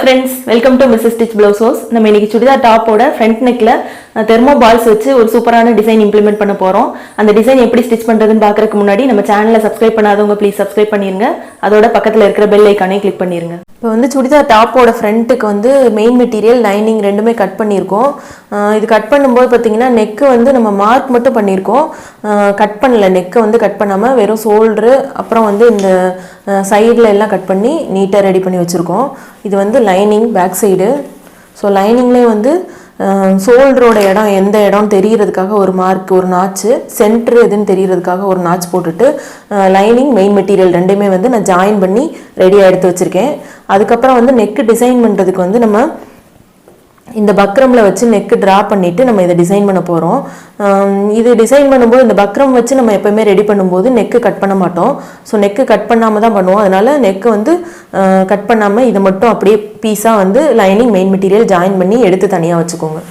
friends, welcome to Mrs. Stitch Blouse. நம்ம இன்னைக்கு churidar டாப்போட front நெக்ல thermo balls வச்சு ஒரு சூப்பரான டிசைன் இம்ப்ளிமெண்ட் பண்ண போறோம். அந்த டிசைன் எப்படி ஸ்டிச் பண்றதுன்னு பார்க்கறதுக்கு முன்னாடி நம்ம சேனலை சப்ஸ்கிரைப் பண்ணாதவங்க ப்ளீஸ் சப்ஸ்கிரைப் பண்ணிருங்க. அதோட பக்கத்துல இருக்கிற பெல் ஐகானை கிளிக் பண்ணிருங்க. இப்போ வந்து சுடிதார் டாப்போட ஃப்ரண்ட்டுக்கு வந்து மெயின் மெட்டீரியல் லைனிங் ரெண்டுமே கட் பண்ணியிருக்கோம். இது கட் பண்ணும்போது பார்த்தீங்கன்னா நெக்கு வந்து நம்ம மார்க் மட்டும் பண்ணியிருக்கோம், கட் பண்ணல. நெக்கை வந்து கட் பண்ணாமல் வெறும் ஷோல்டரு அப்புறம் வந்து இந்த சைடில் எல்லாம் கட் பண்ணி நீட்டாக ரெடி பண்ணி வச்சுருக்கோம். இது வந்து லைனிங் பேக் சைடு. ஸோ லைனிங்லேயே வந்து ஷோல்டரோட இடம் எந்த இடம் தெரிகிறதுக்காக ஒரு மார்க், ஒரு நாச்சு, சென்ட்ரு எதுன்னு தெரிகிறதுக்காக ஒரு நாச் போட்டுட்டு லைனிங் மெயின் மெட்டீரியல் ரெண்டுமே வந்து நான் ஜாயின் பண்ணி ரெடியாக எடுத்து வச்சுருக்கேன். அதுக்கப்புறம் வந்து நெக்கு டிசைன் பண்ணுறதுக்கு வந்து நம்ம இந்த பக்ரமில் வச்சு நெக்கு ட்ரா பண்ணிவிட்டு நம்ம இதை டிசைன் பண்ண போகிறோம். இது டிசைன் பண்ணும்போது இந்த பக்ரம் வச்சு நம்ம எப்போயுமே ரெடி பண்ணும்போது நெக்கு கட் பண்ண மாட்டோம். ஸோ நெக்கு கட் பண்ணாமல் தான் பண்ணுவோம். அதனால் நெக்கு வந்து கட் பண்ணாமல் இதை மட்டும் அப்படியே பீஸாக வந்து லைனிங் மெயின் மெட்டீரியல் ஜாயின் பண்ணி எடுத்து தனியாக வச்சுக்கோங்க.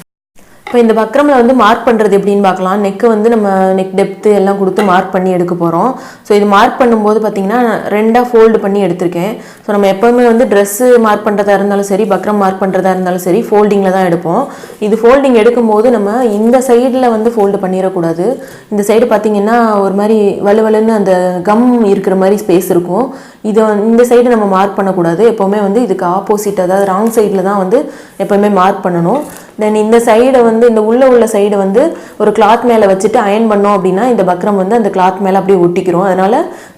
இப்போ இந்த பக்ரமில் வந்து மார்க் பண்ணுறது எப்படின்னு பார்க்கலாம். நெக்கு வந்து நம்ம நெக் டெப்த்து எல்லாம் கொடுத்து மார்க் பண்ணி எடுக்க போகிறோம். ஸோ இது மார்க் பண்ணும்போது பார்த்திங்கன்னா ரெண்டாக ஃபோல்டு பண்ணி எடுத்திருக்கேன். ஸோ நம்ம எப்போவுமே வந்து ட்ரெஸ்ஸு மார்க் பண்ணுறதா இருந்தாலும் சரி, பக்ரம் மார்க் பண்ணுறதா இருந்தாலும் சரி, ஃபோல்டிங்கில் தான் எடுப்போம். இது ஃபோல்டிங் எடுக்கும்போது நம்ம இந்த சைடில் வந்து ஃபோல்டு பண்ணிடக்கூடாது. இந்த சைடு பார்த்திங்கன்னா ஒரு மாதிரி வலுவலுன்னு அந்த கம் இருக்கிற மாதிரி ஸ்பேஸ் இருக்கும். இது இந்த சைடு நம்ம மார்க் பண்ணக்கூடாது. எப்போவுமே வந்து இதுக்கு ஆப்போசிட், அதாவது ராங் சைடில் தான் வந்து எப்போவுமே மார்க் பண்ணணும். தென் இந்த சைடை வந்து இந்த உள்ள சைடை வந்து ஒரு கிளாத் மேலே வச்சுட்டு அயன் பண்ணோம் அப்படின்னா இந்த பக்ரம் வந்து அந்த கிளாத் மேலே அப்படியே ஒட்டிக்கிறோம். அதனால்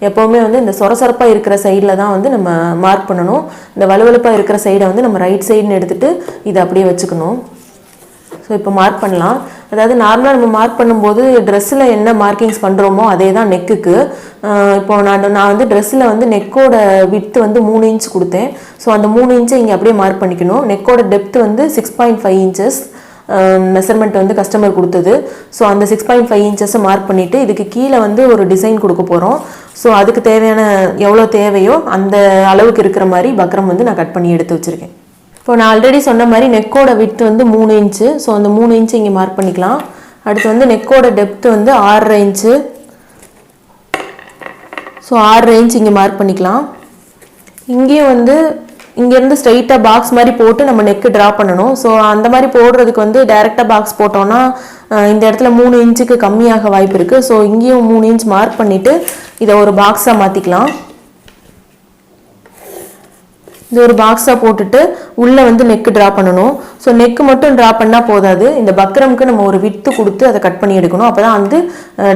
எப்போவுமே வந்து இந்த சொரசொரப்பாக இருக்கிற சைடில் தான் வந்து நம்ம மார்க் பண்ணணும். இந்த வலுவலுப்பாக இருக்கிற சைடை வந்து நம்ம ரைட் சைடுன்னு எடுத்துகிட்டு இதை அப்படியே வச்சுக்கணும். ஸோ இப்போ மார்க் பண்ணலாம். அதாவது நார்மலாக நம்ம மார்க் பண்ணும்போது ட்ரெஸ்ஸில் என்ன மார்க்கிங்ஸ் பண்ணுறோமோ அதே தான் நெக்குக்கு. இப்போ நான் வந்து ட்ரெஸ்ஸில் வந்து நெக்கோட விட்த்து வந்து 3 இன்ச் கொடுத்தேன். ஸோ அந்த 3 இன்ச்சை இங்கே அப்படியே மார்க் பண்ணிக்கணும். நெக்கோட டெப்த் வந்து 6.5 இன்ச்சஸ் மெஷர்மெண்ட் வந்து கஸ்டமர் கொடுத்தது. ஸோ அந்த 6.5 இன்ச்சஸை மார்க் பண்ணிவிட்டு இதுக்கு கீழே வந்து ஒரு டிசைன் கொடுக்க போகிறோம். ஸோ அதுக்கு தேவையான எவ்வளோ தேவையோ அந்த அளவுக்கு இருக்கிற மாதிரி பக்ரம் வந்து நான் கட் பண்ணி எடுத்து வச்சுருக்கேன். இப்போ நான் ஆல்ரெடி சொன்ன மாதிரி நெக்கோட விட்த் வந்து 3 இன்ச்சு. ஸோ அந்த 3 இன்ச்சு இங்கே மார்க் பண்ணிக்கலாம். அடுத்து வந்து நெக்கோட டெப்த் வந்து 6.5 இன்ச்சு. ஸோ 6.5 இன்ச் இங்கே மார்க் பண்ணிக்கலாம். இங்கேயும் வந்து இங்கேருந்து ஸ்ட்ரைட்டாக பாக்ஸ் மாதிரி போட்டு நம்ம நெக்கு ட்ரா பண்ணணும். ஸோ அந்த மாதிரி போடுறதுக்கு வந்து டைரெக்டாக பாக்ஸ் போட்டோன்னா இந்த இடத்துல 3 இன்ச்சுக்கு கம்மியாக வாய்ப்பு இருக்குது. ஸோ இங்கேயும் 3 இன்ச் மார்க் பண்ணிவிட்டு இதை ஒரு பாக்ஸாக மாற்றிக்கலாம். இது ஒரு பாக்ஸாக போட்டுட்டு உள்ளே வந்து நெக்கு ட்ரா பண்ணணும். ஸோ நெக்கு மட்டும் ட்ரா பண்ணால் போதாது, இந்த பக்ரம்க்கு நம்ம ஒரு வித்து கொடுத்து அதை கட் பண்ணி எடுக்கணும். அப்போ தான் வந்து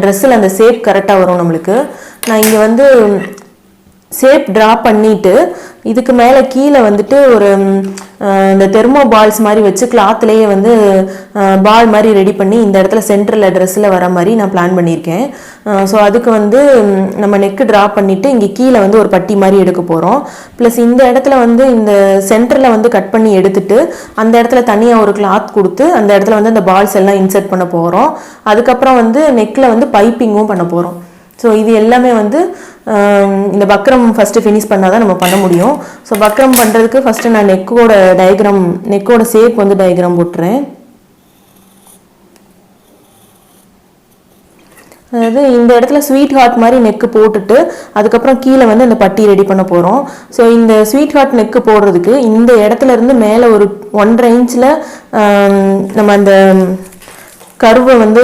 ட்ரெஸ்ஸில் அந்த ஷேப் கரெக்டாக வரும் நம்மளுக்கு. நான் இங்கே வந்து ஷேப் ட்ரா பண்ணிவிட்டு இதுக்கு மேலே கீழே வந்துட்டு ஒரு இந்த தெர்மோ பால்ஸ் மாதிரி வச்சு கிளாத்லேயே வந்து பால் மாதிரி ரெடி பண்ணி இந்த இடத்துல சென்டரில் ட்ரெஸ்ஸில் வர மாதிரி நான் பிளான் பண்ணியிருக்கேன். ஸோ அதுக்கு வந்து நம்ம நெக்கு ட்ரா பண்ணிவிட்டு இங்கே கீழே வந்து ஒரு பட்டி மாதிரி எடுக்க போகிறோம். ப்ளஸ் இந்த இடத்துல வந்து இந்த சென்டரில் வந்து கட் பண்ணி எடுத்துட்டு அந்த இடத்துல தனியாக ஒரு கிளாத் கொடுத்து அந்த இடத்துல வந்து அந்த பால்ஸ் எல்லாம் இன்சர்ட் பண்ண போகிறோம். அதுக்கப்புறம் வந்து நெக்கில் வந்து பைப்பிங்கும் பண்ண போகிறோம். ஸோ இது எல்லாமே வந்து இந்த பக்ரம் ஃபஸ்ட்டு ஃபினிஷ் பண்ணால் தான் நம்ம பண்ண முடியும். ஸோ பக்ரம் பண்ணுறதுக்கு ஃபஸ்ட்டு நான் நெக்கோட ஷேப் வந்து டயக்ராம் போட்டுறேன். அதாவது இந்த இடத்துல ஸ்வீட் ஹார்ட் மாதிரி நெக்கு போட்டுட்டு அதுக்கப்புறம் கீழே வந்து அந்த பட்டி ரெடி பண்ண போகிறோம். ஸோ இந்த ஸ்வீட் ஹார்ட் நெக்கு போடுறதுக்கு இந்த இடத்துல இருந்து மேலே ஒரு 1.5 இன்ச்சில் நம்ம அந்த கர்வை வந்து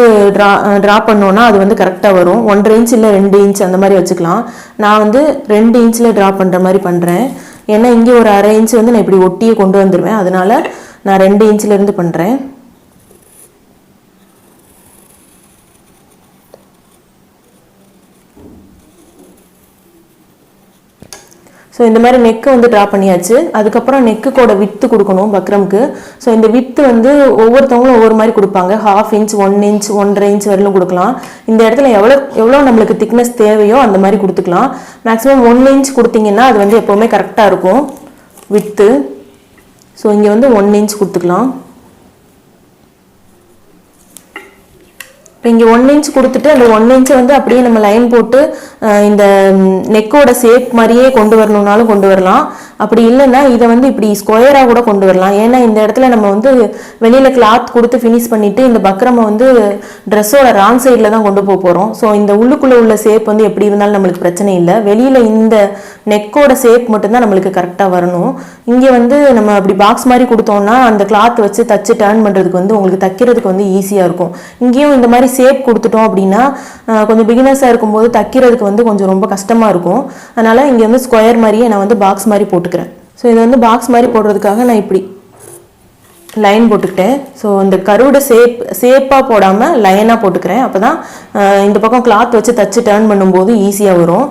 ட்ரா பண்ணோன்னா அது வந்து கரெக்டாக வரும். 1.5 இன்ச் இல்லை 2 இன்ச் அந்த மாதிரி வச்சுக்கலாம். நான் வந்து 2 இன்ச்சில் ட்ரா பண்ணுற மாதிரி பண்ணுறேன். ஏன்னா இங்கே ஒரு 1/2 இன்ச் வந்து நான் இப்படி ஒட்டியே கொண்டு வந்துடுவேன். அதனால் நான் 2 இன்ச்சிலேருந்து பண்ணுறேன். ஸோ இந்த மாதிரி நெக்கு வந்து ட்ரா பண்ணியாச்சு. அதுக்கப்புறம் நெக்குக்கோட வித்து கொடுக்கணும் பக்ரம்க்கு. ஸோ இந்த வித்து வந்து ஒவ்வொருத்தவங்களும் ஒவ்வொரு மாதிரி கொடுப்பாங்க. 1/2 இன்ச், 1 இன்ச், 1.5 இன்ச் வரையிலும் கொடுக்கலாம். இந்த இடத்துல எவ்வளோ நம்மளுக்கு திக்னஸ் தேவையோ அந்த மாதிரி கொடுத்துக்கலாம். மேக்ஸிமம் 1 இன்ச் கொடுத்தீங்கன்னா அது வந்து எப்போவுமே கரெக்டாக இருக்கும் வித்து. ஸோ இங்கே வந்து 1 இன்ச் கொடுத்துக்கலாம். இப்போ இங்கே 1 இன்ச் கொடுத்துட்டு அந்த 1 இன்ச்சை வந்து அப்படியே நம்ம லைன் போட்டு இந்த நெக்கோட ஷேப் மாதிரியே கொண்டு வரணும்னாலும் கொண்டு வரலாம். அப்படி இல்லைன்னா இதை வந்து இப்படி ஸ்கொயராக கூட கொண்டு வரலாம். ஏன்னா இந்த இடத்துல நம்ம வந்து வெளியில் கிளாத் கொடுத்து ஃபினிஷ் பண்ணிவிட்டு இந்த பக்ரமை வந்து ட்ரெஸ்ஸோட ராங் சைடில் தான் கொண்டு போக போகிறோம். ஸோ இந்த உள்ளுக்குள்ளே உள்ள ஷேப் வந்து எப்படி இருந்தாலும் நம்மளுக்கு பிரச்சனை இல்லை. வெளியில் இந்த நெக்கோட ஷேப் மட்டும்தான் நம்மளுக்கு கரெக்டாக வரணும். இங்கே வந்து நம்ம அப்படி பாக்ஸ் மாதிரி கொடுத்தோம்னா அந்த கிளாத் வச்சு தச்சு டர்ன் பண்ணுறதுக்கு வந்து உங்களுக்கு தைக்கிறதுக்கு வந்து ஈஸியாக இருக்கும். இங்கேயும் இந்த மாதிரி ஷேப் கொடுத்துட்டோம் அப்படின்னா கொஞ்சம் பிகினர்ஸாக இருக்கும்போது தைக்கிறதுக்கு வந்து கொஞ்சம் ரொம்ப கஷ்டமாக இருக்கும். அதனால் இங்கே வந்து ஸ்கொயர் மாதிரியே நான் வந்து பாக்ஸ் மாதிரி போட்டுக்கிறேன். ஸோ இதை வந்து பாக்ஸ் மாதிரி போடுறதுக்காக நான் இப்படி லைன் போட்டுக்கிட்டேன். ஸோ இந்த கருவோட ஷேப்பாக போடாமல் லைனாக போட்டுக்கிறேன். அப்போ தான் இந்த பக்கம் கிளாத் வச்சு தச்சு டர்ன் பண்ணும்போது ஈஸியாக வரும்.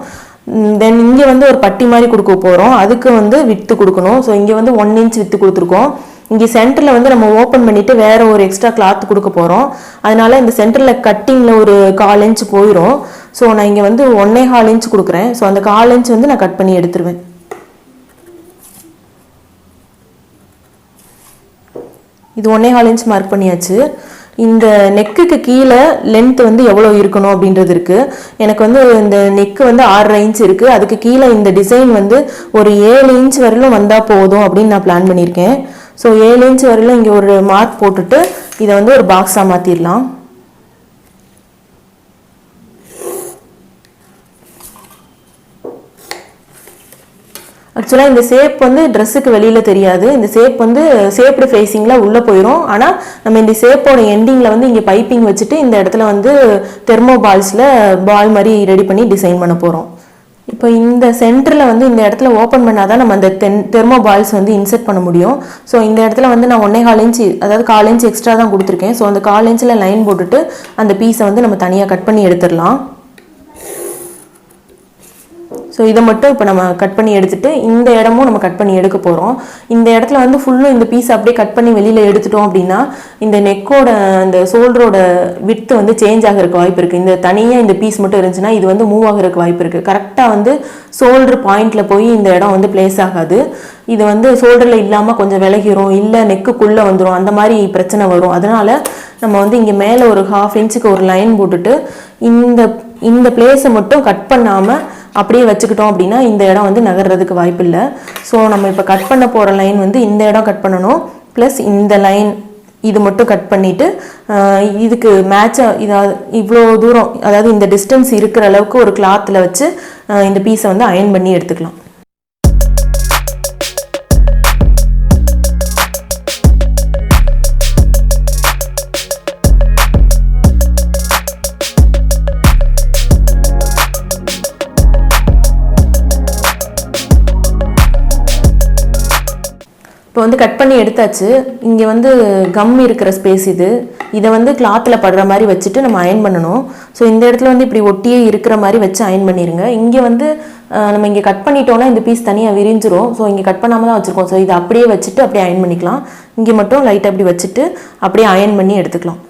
தென் இங்கே வந்து ஒரு பட்டி மாதிரி கொடுக்க போகிறோம். அதுக்கு வந்து வித்து கொடுக்கணும். ஸோ இங்கே வந்து 1 இன்ச் வித்து கொடுத்துருக்கோம். இங்கே சென்டரில் வந்து நம்ம ஓப்பன் பண்ணிவிட்டு வேறு ஒரு எக்ஸ்ட்ரா கிளாத் கொடுக்க போகிறோம். அதனால இந்த சென்டரில் கட்டிங்கில் ஒரு 1/4 இன்ச் போயிடும். ஸோ நான் இங்கே வந்து 1.25 இன்ச் கொடுக்குறேன். ஸோ அந்த 1/4 இன்ச் வந்து நான் கட் பண்ணி எடுத்துருவேன். இது 1.25 இன்ச் மார்க் பண்ணியாச்சு. இந்த நெக்குக்கு கீழே லென்த் வந்து எவ்வளோ இருக்கணும் அப்படின்றது இருக்குது. எனக்கு வந்து இந்த நெக்கு வந்து 6.5 இன்ச் இருக்குது. அதுக்கு கீழே இந்த டிசைன் வந்து ஒரு 7 இன்ச் வரையிலும் வந்தால் போதும் அப்படின்னு நான் பிளான் பண்ணியிருக்கேன். ஸோ 7 இன்ச் வரையிலும் இங்கே ஒரு மார்க் போட்டுட்டு இதை வந்து ஒரு பாக்ஸாக மாற்றிடலாம். ஆக்சுவலாக இந்த ஷேப் வந்து ட்ரெஸ்ஸுக்கு வெளியில் தெரியாது. இந்த ஷேப் வந்து ஷேப்டு ஃபேஸிங்கில் உள்ளே போயிடும். ஆனால் நம்ம இந்த ஷேப்போட எண்டிங்கில் வந்து இங்கே பைப்பிங் வச்சுட்டு இந்த இடத்துல வந்து தெர்மோ பால்ஸில் பால் மாதிரி ரெடி பண்ணி டிசைன் பண்ண போகிறோம். இப்போ இந்த சென்டரில் வந்து இந்த இடத்துல ஓப்பன் பண்ணால் தான் நம்ம அந்த தெர்மோ பால்ஸ் வந்து இன்செர்ட் பண்ண முடியும். ஸோ இந்த இடத்துல வந்து நான் 1.25 இன்ச்சு அதாவது 1/4 இன்ச் எக்ஸ்ட்ரா தான் கொடுத்துருக்கேன். ஸோ அந்த 1/4 இன்ச்சில் லைன் போட்டுட்டு அந்த பீஸை வந்து நம்ம தனியாக கட் பண்ணி எடுத்துடலாம். ஸோ இதை மட்டும் இப்போ நம்ம கட் பண்ணி எடுத்துட்டு இந்த இடமும் நம்ம கட் பண்ணி எடுக்க போகிறோம். இந்த இடத்துல வந்து ஃபுல்லும் இந்த பீஸ் அப்படியே கட் பண்ணி வெளியில் எடுத்துட்டோம் அப்படின்னா இந்த நெக்கோட அந்த ஷோல்டரோட விட்த் வந்து சேஞ்ச் ஆகிறதுக்கு வாய்ப்பு இருக்குது. இந்த தனியாக இந்த பீஸ் மட்டும் இருந்துச்சுன்னா இது வந்து மூவ் ஆகிறதுக்கு வாய்ப்பு இருக்குது. கரெக்டாக வந்து ஷோல்டர் பாயிண்டில் போய் இந்த இடம் வந்து பிளேஸ் ஆகாது. இது வந்து ஷோல்டரில் இல்லாமல் கொஞ்சம் விலகிரும், இல்லை நெக்குக்குள்ளே வந்துடும், அந்த மாதிரி பிரச்சனை வரும். அதனால் நம்ம வந்து இங்கே மேலே ஒரு 1/2 இன்ச்சுக்கு ஒரு லைன் போட்டுட்டு இந்த பிளேஸை மட்டும் கட் பண்ணாமல் அப்படியே வச்சுக்கிட்டோம் அப்படின்னா இந்த இடம் வந்து நகர்றதுக்கு வாய்ப்பு இல்லை. ஸோ நம்ம இப்போ கட் பண்ண போகிற லைன் வந்து இந்த இடம் கட் பண்ணணும், ப்ளஸ் இந்த லைன் இது மட்டும் கட் பண்ணிவிட்டு இதுக்கு மேட்சாக இதாவது இவ்வளோ தூரம் அதாவது இந்த டிஸ்டன்ஸ் இருக்கிற அளவுக்கு ஒரு கிளாத்தில் வச்சு இந்த பீஸை வந்து அயர்ன் பண்ணி எடுத்துக்கலாம். இப்போ வந்து கட் பண்ணி எடுத்தாச்சு. இங்கே வந்து கம் இருக்கிற ஸ்பேஸ் இதை வந்து கிளாத்தில் படுற மாதிரி வச்சுட்டு நம்ம அயர்ன் பண்ணணும். ஸோ இந்த இடத்துல வந்து இப்படி ஒட்டியே இருக்கிற மாதிரி வச்சு அயர்ன் பண்ணிடுங்க. இங்கே வந்து நம்ம இங்கே கட் பண்ணிட்டோம்னா இந்த பீஸ் தனியாக விரிஞ்சிரும். ஸோ இங்கே கட் பண்ணாமல் தான் வச்சுருக்கோம். ஸோ இதை அப்படியே வச்சுட்டு அப்படியே அயர்ன் பண்ணிக்கலாம். இங்கே மட்டும் லைட்டாக அப்படி வச்சுட்டு அப்படியே அயர்ன் பண்ணி எடுத்துக்கலாம்.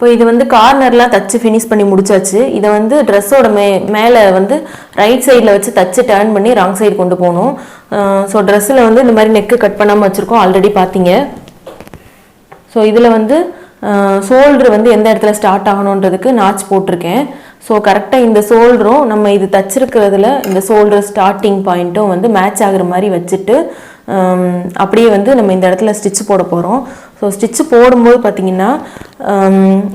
இப்போ இது வந்து கார்னர்லாம் தச்சு ஃபினிஷ் பண்ணி முடிச்சாச்சு. இதை வந்து ட்ரெஸ்ஸோட மேலே வந்து ரைட் சைடில் வச்சு தச்சு டர்ன் பண்ணி ராங் சைடு கொண்டு போகணும். ஸோ ட்ரெஸ்ஸில் வந்து இந்த மாதிரி நெக்கு கட் பண்ணாமல் வச்சுருக்கோம், ஆல்ரெடி பார்த்தீங்க. ஸோ இதில் வந்து ஷோல்டர் வந்து எந்த இடத்துல ஸ்டார்ட் ஆகணுன்றதுக்கு நாச் போட்டிருக்கேன். ஸோ கரெக்டாக இந்த ஷோல்டரும் நம்ம இது தச்சிருக்கிறதுல இந்த ஷோல்டர் ஸ்டார்டிங் பாயிண்ட்டும் வந்து மேட்ச் ஆகுற மாதிரி வச்சுட்டு அப்படியே வந்து நம்ம இந்த இடத்துல ஸ்டிச் போட போகிறோம். ஸோ ஸ்டிச்சு போடும்போது பார்த்திங்கன்னா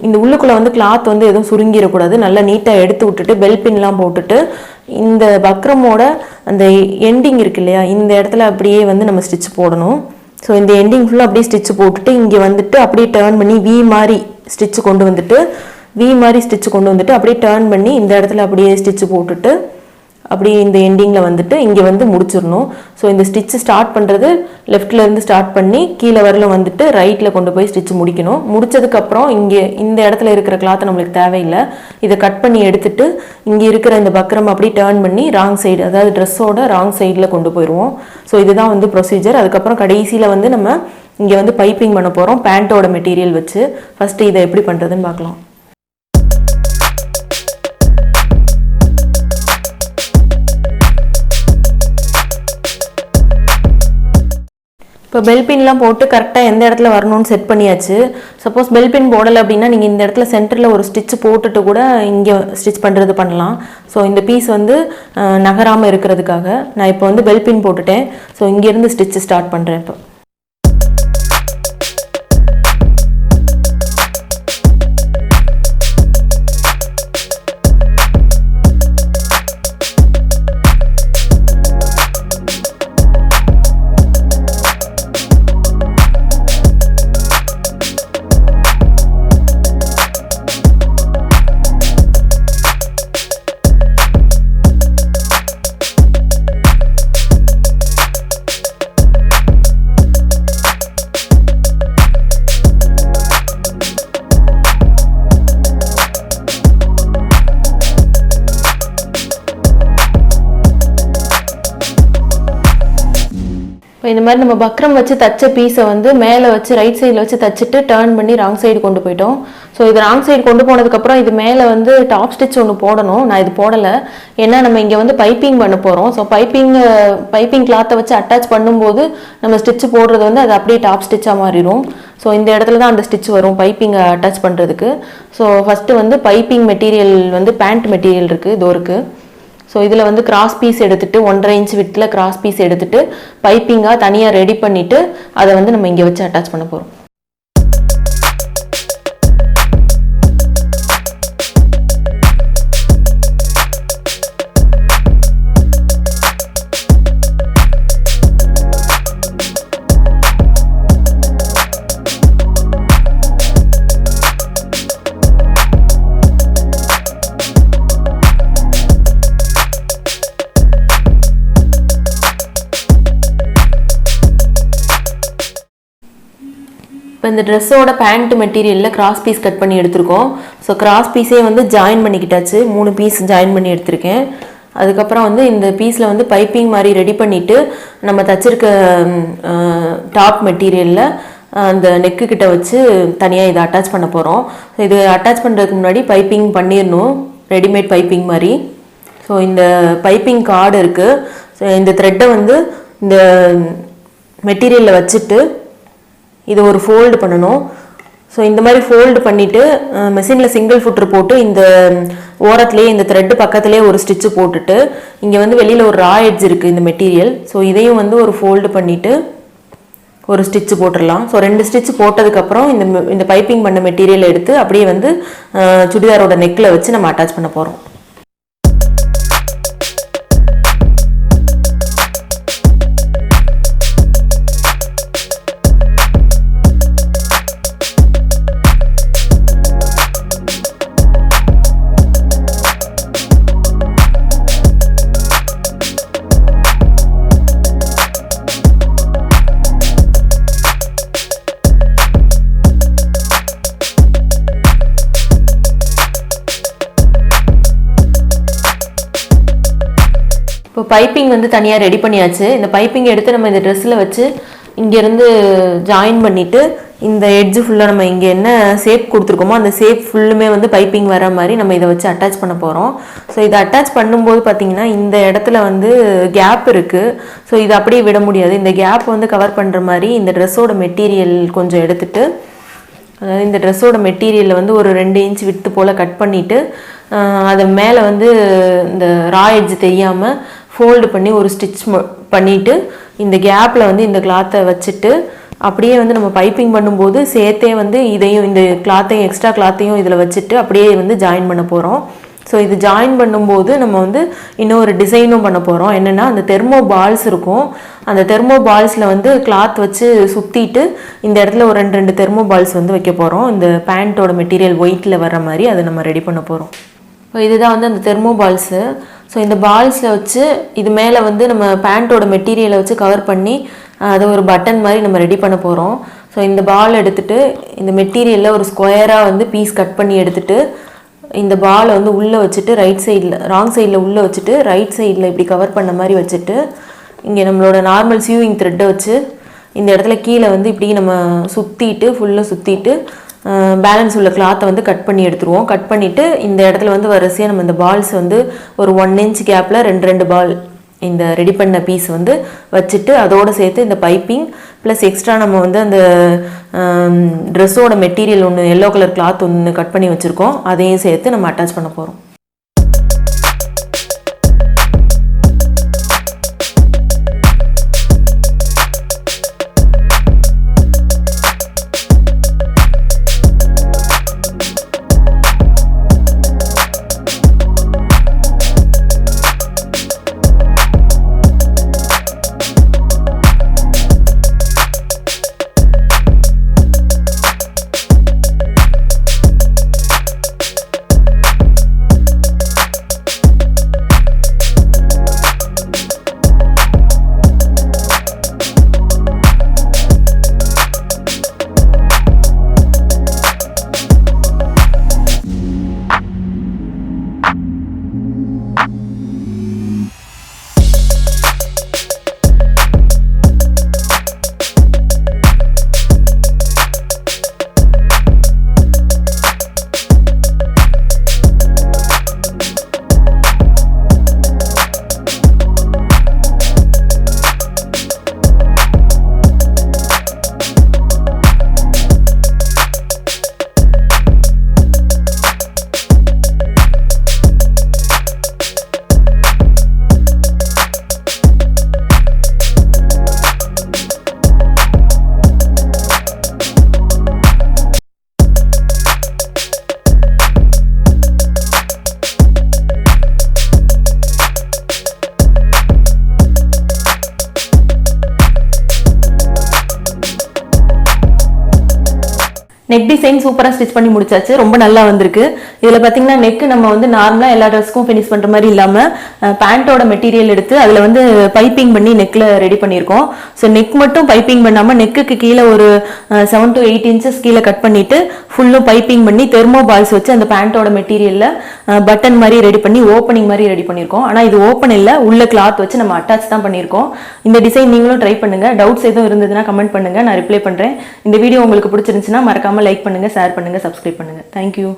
இந்த உள்ளுக்குள்ளே வந்து கிளாத் வந்து எதுவும் சுருங்கிடக்கூடாது. நல்லா நீட்டாக எடுத்து விட்டுட்டு பெல் பின்லாம் போட்டுட்டு இந்த பக்ரமோட அந்த எண்டிங் இருக்கு இல்லையா, இந்த இடத்துல அப்படியே வந்து நம்ம ஸ்டிச் போடணும். ஸோ இந்த எண்டிங் ஃபுல்லாக அப்படியே ஸ்டிச் போட்டுட்டு இங்கே வந்துட்டு அப்படியே டேர்ன் பண்ணி வி மாதிரி ஸ்டிச்சு கொண்டு வந்துட்டு அப்படியே டேர்ன் பண்ணி இந்த இடத்துல அப்படியே ஸ்டிச்சு போட்டுட்டு அப்படி இந்த எண்டிங்கில் வந்துட்டு இங்கே வந்து முடிச்சிடணும். ஸோ இந்த ஸ்டிச்சு ஸ்டார்ட் பண்ணுறது லெஃப்ட்லேருந்து ஸ்டார்ட் பண்ணி கீழே வரலும் வந்துட்டு ரைட்டில் கொண்டு போய் ஸ்டிச் முடிக்கணும். முடிச்சதுக்கப்புறம் இங்கே இந்த இடத்துல இருக்கிற கிளாத்தை நம்மளுக்கு தேவையில்லை, இதை கட் பண்ணி எடுத்துட்டு இங்கே இருக்கிற இந்த பக்ரம் அப்படி டேர்ன் பண்ணி ராங் சைடு, அதாவது ட்ரெஸ்ஸோட ராங் சைடில் கொண்டு போயிடுவோம். ஸோ இதுதான் வந்து ப்ரொசீஜர். அதுக்கப்புறம் கடைசியில் வந்து நம்ம இங்கே வந்து பைப்பிங் பண்ண போகிறோம் பேண்ட்டோட மெட்டீரியல் வச்சு. ஃபஸ்ட்டு இதை எப்படி பண்ணுறதுன்னு பார்க்கலாம். இப்போ பெல் பின்லாம் போட்டு கரெக்டாக எந்த இடத்துல வரணும்னு செட் பண்ணியாச்சு. சப்போஸ் பெல் பின் போடலை அப்படின்னா நீங்கள் இந்த இடத்துல சென்டரில் ஒரு ஸ்டிச் போட்டுட்டு கூட இங்கே ஸ்டிச் பண்ணுறது பண்ணலாம். ஸோ இந்த பீஸ் வந்து நகராமல் இருக்கிறதுக்காக நான் இப்போ வந்து பெல் பின் போட்டுட்டேன். ஸோ இங்கேருந்து ஸ்டிச்சு ஸ்டார்ட் பண்ணுறேன். இந்த மாதிரி நம்ம பக்ரம் வச்சு தச்ச பீஸை வந்து மேலே வச்சு ரைட் சைடில் வச்சு தச்சுட்டு டேர்ன் பண்ணி ராங் சைடு கொண்டு போயிட்டோம். ஸோ இது ராங் சைடு கொண்டு போனதுக்கப்புறம் இது மேலே வந்து டாப் ஸ்டிச் ஒன்று போடணும். நான் இது போடலை, ஏன்னா நம்ம இங்கே வந்து பைப்பிங் பண்ண போகிறோம். ஸோ பைப்பிங் கிளாத்தை வச்சு அட்டாச் பண்ணும்போது நம்ம ஸ்டிச்சு போடுறது வந்து அது அப்படியே டாப் ஸ்டிச்சாக மாறிடும். ஸோ இந்த இடத்துல தான் அந்த ஸ்டிச் வரும் பைப்பிங்கை அட்டாச் பண்ணுறதுக்கு. ஸோ ஃபஸ்ட்டு வந்து பைப்பிங் மெட்டீரியல் வந்து பேண்ட் மெட்டீரியல் இருக்குது, இதோ இருக்குது. ஸோ இதில் வந்து கிராஸ் பீஸ் எடுத்துகிட்டு 1.5 இன்ச் விட்டில் கிராஸ் பீஸ் எடுத்துகிட்டு பைப்பிங்காக தனியாக ரெடி பண்ணிவிட்டு அதை வந்து நம்ம இங்கே வச்சு அட்டாச் பண்ண போகிறோம். இப்போ இந்த ட்ரெஸ்ஸோட பேண்ட் மெட்டீரியலில் கிராஸ் பீஸ் கட் பண்ணி எடுத்திருக்கோம். ஸோ கிராஸ் பீஸே வந்து ஜாயின் பண்ணிக்கிட்டாச்சு, 3 பீஸ் ஜாயின் பண்ணி எடுத்திருக்கேன். அதுக்கப்புறம் வந்து இந்த பீஸில் வந்து பைப்பிங் மாதிரி ரெடி பண்ணிவிட்டு நம்ம தச்சிருக்க டாப் மெட்டீரியலில் அந்த நெக்கு கிட்ட வச்சு தனியாக இதை அட்டாச் பண்ண போகிறோம். இது அட்டாச் பண்ணுறதுக்கு முன்னாடி பைப்பிங் பண்ணிடணும், ரெடிமேட் பைப்பிங் மாதிரி. ஸோ இந்த பைப்பிங் கார்டு இருக்குது. ஸோ இந்த த்ரெட்டை வந்து இந்த மெட்டீரியலில் வச்சுட்டு இதை ஒரு ஃபோல்டு பண்ணணும். ஸோ இந்த மாதிரி ஃபோல்டு பண்ணிவிட்டு மெஷினில் சிங்கிள் ஃபுட்ரு போட்டு இந்த ஓரத்துலேயே இந்த த்ரெட்டு பக்கத்துலேயே ஒரு ஸ்டிச்சு போட்டுட்டு இங்கே வந்து வெளியில் ஒரு ரா எட்ஜ் இருக்குது இந்த மெட்டீரியல். ஸோ இதையும் வந்து ஒரு ஃபோல்டு பண்ணிவிட்டு ஒரு ஸ்டிச்சு போட்டுடலாம். ஸோ 2 ஸ்டிச்சு போட்டதுக்கப்புறம் இந்த பைப்பிங் பண்ண மெட்டீரியல் எடுத்து அப்படியே வந்து சுடிதாரோட நெக்கில் வச்சு நம்ம அட்டாச் பண்ண போகிறோம். இப்போ பைப்பிங் வந்து தனியாக ரெடி பண்ணியாச்சு. இந்த பைப்பிங் எடுத்து நம்ம இந்த ட்ரெஸ்ஸில் வச்சு இங்கேருந்து ஜாயின் பண்ணிவிட்டு இந்த எட்ஜு ஃபுல்லாக நம்ம இங்கே என்ன ஷேப் கொடுத்துருக்கோமோ அந்த ஷேப் ஃபுல்லுமே வந்து பைப்பிங் வர மாதிரி நம்ம இதை வச்சு அட்டாச் பண்ண போகிறோம். ஸோ இதை அட்டாச் பண்ணும்போது பார்த்திங்கன்னா இந்த இடத்துல வந்து கேப் இருக்குது. ஸோ இதை அப்படியே விட முடியாது. இந்த கேப் வந்து கவர் பண்ணுற மாதிரி இந்த ட்ரெஸ்ஸோட மெட்டீரியல் கொஞ்சம் எடுத்துகிட்டு, அதாவது இந்த ட்ரெஸ்ஸோட மெட்டீரியலில் வந்து ஒரு 2 இன்ச் விட்டு போல் கட் பண்ணிவிட்டு அதை மேலே வந்து இந்த ரா எட்ஜ் தெரியாமல் ஃபோல்டு பண்ணி ஒரு ஸ்டிச் பண்ணிவிட்டு இந்த கேப்பில் வந்து இந்த கிளாத்தை வச்சுட்டு அப்படியே வந்து நம்ம பைப்பிங் பண்ணும்போது சேர்த்தே வந்து இதையும் இந்த கிளாத்தையும் எக்ஸ்ட்ரா கிளாத்தையும் இதில் வச்சுட்டு அப்படியே வந்து ஜாயின் பண்ண போகிறோம். ஸோ இது ஜாயின் பண்ணும்போது நம்ம வந்து இன்னும் ஒரு டிசைனும் பண்ண போகிறோம். என்னென்னா அந்த தெர்மோ பால்ஸ் இருக்கும், அந்த தெர்மோ பால்ஸில் வந்து கிளாத் வச்சு சுற்றிட்டு இந்த இடத்துல ஒரு 2 தெர்மோ பால்ஸ் வந்து வைக்க போகிறோம். இந்த பேண்ட்டோட மெட்டீரியல் ஒயிட்டில் வர மாதிரி அதை நம்ம ரெடி பண்ண போகிறோம். இப்போ இதுதான் வந்து அந்த தெர்மோ பால்ஸு. ஸோ இந்த பால்ஸில் வச்சு இது மேலே வந்து நம்ம பேண்ட்டோட மெட்டீரியலை வச்சு கவர் பண்ணி அதை ஒரு பட்டன் மாதிரி நம்ம ரெடி பண்ண போகிறோம். ஸோ இந்த பால் எடுத்துகிட்டு இந்த மெட்டீரியலில் ஒரு ஸ்கொயராக வந்து பீஸ் கட் பண்ணி எடுத்துகிட்டு இந்த பாலை வந்து உள்ளே வச்சுட்டு ரைட் சைடில் ராங் சைடில் உள்ளே வச்சுட்டு ரைட் சைடில் இப்படி கவர் பண்ண மாதிரி வச்சுட்டு இங்கே நம்மளோட நார்மல் சியூவிங் த்ரெட்டை வச்சு இந்த இடத்துல கீழே வந்து இப்படி நம்ம சுற்றிட்டு ஃபுல்லாக சுற்றிட்டு பேலன்ஸ் உள்ள கிளாத்தை வந்து கட் பண்ணி எடுத்துருவோம். கட் பண்ணிவிட்டு இந்த இடத்துல வந்து வரிசையாக நம்ம இந்த பால்ஸ் வந்து ஒரு 1 inch கேப்பில் 2 பால் இந்த ரெடி பண்ண பீஸ் வந்து வச்சுட்டு அதோடு சேர்த்து இந்த பைப்பிங் ப்ளஸ் எக்ஸ்ட்ரா நம்ம வந்து அந்த ட்ரெஸ்ஸோட மெட்டீரியல் ஒன்று எல்லோ கலர் கிளாத் ஒன்று கட் பண்ணி வச்சுருக்கோம், அதையும் சேர்த்து நம்ம அட்டாச் பண்ண போகிறோம். நெக் டிசைன் சூப்பராக ஸ்டிச் பண்ணி முடிச்சாச்சு, ரொம்ப நல்லா வந்திருக்கு. இதில் பார்த்தீங்கன்னா நெக்கு நம்ம வந்து நார்மலாக எல்லா ட்ரெஸ்க்கும் ஃபினிஷ் பண்ணுற மாதிரி இல்லாமல் பேண்ட்டோட மெட்டீரியல் எடுத்து அதில் வந்து பைப்பிங் பண்ணி நெக்கில் ரெடி பண்ணியிருக்கோம். ஸோ நெக் மட்டும் பைப்பிங் பண்ணாமல் நெக்குக்கு கீழே ஒரு 7 to 8 inches கீழே கட் பண்ணிவிட்டு ஃபுல்லும் பைப்பிங் பண்ணி தெர்மோ பால்ஸ் வச்சு அந்த பேண்ட்டோட மெட்டீரியலில் பட்டன் மாதிரி ரெடி பண்ணி ஓப்பனிங் மாதிரி ரெடி பண்ணியிருக்கோம். ஆனால் இது ஓப்பன் இல்லை, உள்ள கிளாத் வச்சு நம்ம அட்டாச் தான் பண்ணியிருக்கோம். இந்த டிசைன் நீங்களும் ட்ரை பண்ணுங்கள். டவுட்ஸ் எதுவும் இருந்ததுன்னா கமெண்ட் பண்ணுங்கள், நான் ரிப்ளை பண்ணுறேன். இந்த வீடியோ உங்களுக்கு பிடிச்சிருந்துச்சுன்னா மறக்காமல் லைக் பண்ணுங்கள், ஷேர் பண்ணுங்கள், சப்ஸ்கிரைப் பண்ணுங்கள். தேங்க்யூ.